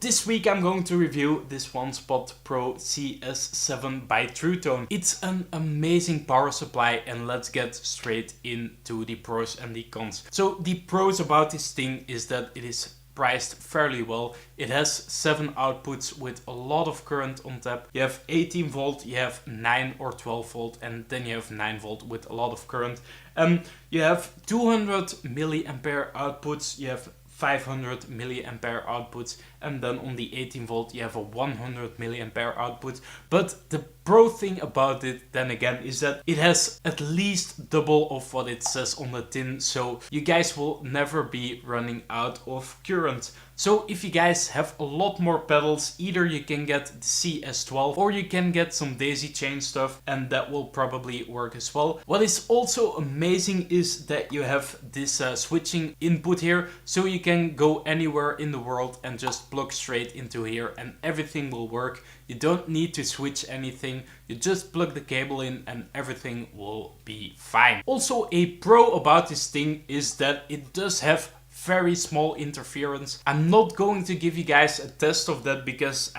This week I'm going to review this Spot PRO CS7 by Truetone. It's an amazing power supply, and let's get straight into the pros and the cons. So the pros about this thing is that it is priced fairly well. It has 7 outputs with a lot of current on tap. You have 18 volt, you have 9 or 12 volt, and then you have 9 volt with a lot of current. You have 200 milliampere outputs, you have 500 milliampere outputs, and then on the 18 volt you have a 100 milliampere output. But the pro thing about it then again is that it has at least double of what it says on the tin, so you guys will never be running out of current. So if you guys have a lot more pedals, either you can get the CS12 or you can get some daisy chain stuff, and that will probably work as well. What is also amazing is that you have this switching input here, so you can go anywhere in the world and just plug straight into here and everything will work. You don't need to switch anything, you just plug the cable in and everything will be fine. Also, a pro about this thing is that it does have very small interference. I'm not going to give you guys a test of that because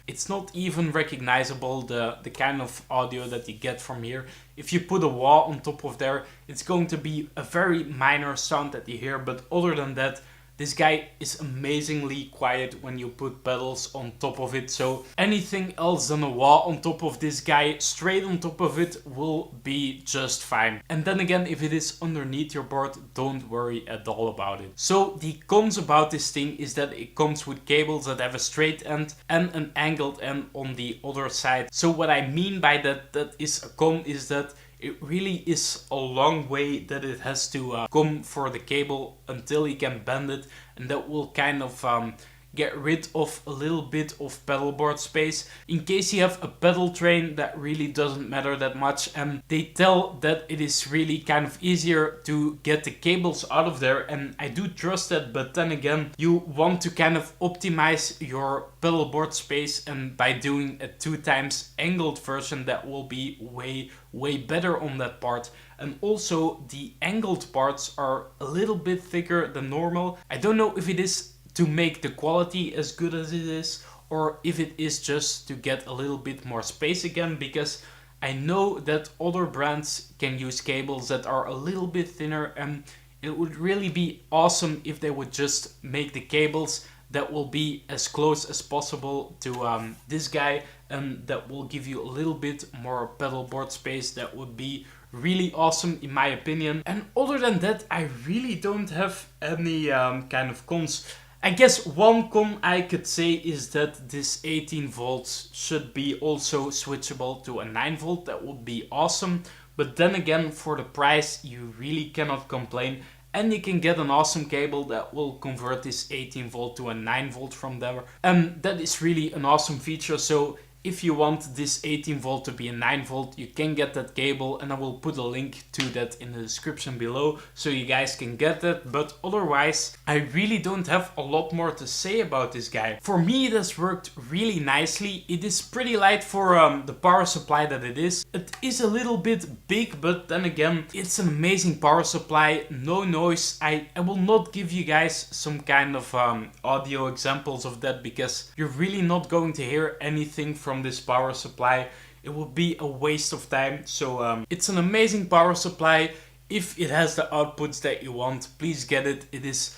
it's not even recognizable, the kind of audio that you get from here. If you put a wah on top of there, it's going to be a very minor sound that you hear, but other than that, this guy is amazingly quiet when you put pedals on top of it, so anything else than a wah on top of this guy, straight on top of it, will be just fine. And then again, if it is underneath your board, don't worry at all about it. So the cons about this thing is that it comes with cables that have a straight end and an angled end on the other side. So what I mean by that is a con is that it really is a long way that it has to come for the cable until you can bend it, and that will kind of get rid of a little bit of pedal board space. In case you have a pedal train, that really doesn't matter that much, and they tell that it is really kind of easier to get the cables out of there, and I do trust that, but then again, you want to kind of optimize your pedal board space, and by doing a 2 times angled version, that will be way better on that part. And also the angled parts are a little bit thicker than normal. I don't know if it is to make the quality as good as it is, or if it is just to get a little bit more space again, because I know that other brands can use cables that are a little bit thinner, and it would really be awesome if they would just make the cables that will be as close as possible to this guy, and that will give you a little bit more pedal board space. That would be really awesome in my opinion. And other than that, I really don't have any kind of cons. I guess one con I could say is that this 18 volts should be also switchable to a 9 volt. That would be awesome. But then again, for the price, you really cannot complain. And you can get an awesome cable that will convert this 18 volt to a 9 volt from there. And that is really an awesome feature. So if you want this 18 volt to be a 9 volt, you can get that cable, and I will put a link to that in the description below so you guys can get that. But otherwise, I really don't have a lot more to say about this guy. For me, it has worked really nicely. It is pretty light for the power supply that it is. It is a little bit big, but then again, it's an amazing power supply, no noise. I will not give you guys some kind of audio examples of that, because you're really not going to hear anything from this power supply. It would be a waste of time. So it's an amazing power supply. If it has the outputs that you want, please get it. It is,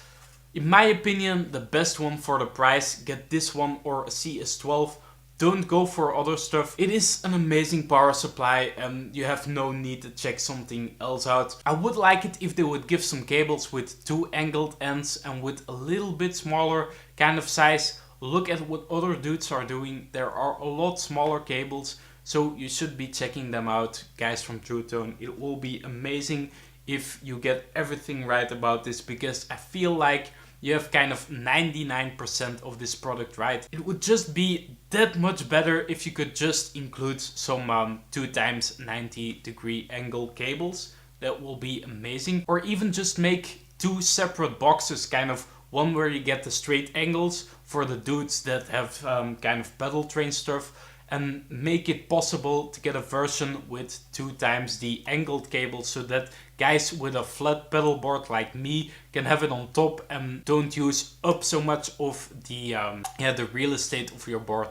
in my opinion, the best one for the price. Get this one or a CS12. Don't go for other stuff. It is an amazing power supply, and you have no need to check something else out. I would like it if they would give some cables with 2 angled ends and with a little bit smaller kind of size. Look at what other dudes are doing. There are a lot smaller cables, so you should be checking them out, guys from Truetone. It will be amazing if you get everything right about this, because I feel like you have kind of 99% of this product right. It would just be that much better if you could just include some 2 times 90-degree angle cables. That will be amazing. Or even just make 2 separate boxes, kind of one where you get the straight angles for the dudes that have kind of pedal train stuff, and make it possible to get a version with 2 times the angled cable, so that guys with a flat pedal board like me can have it on top and don't use up so much of the real estate of your board.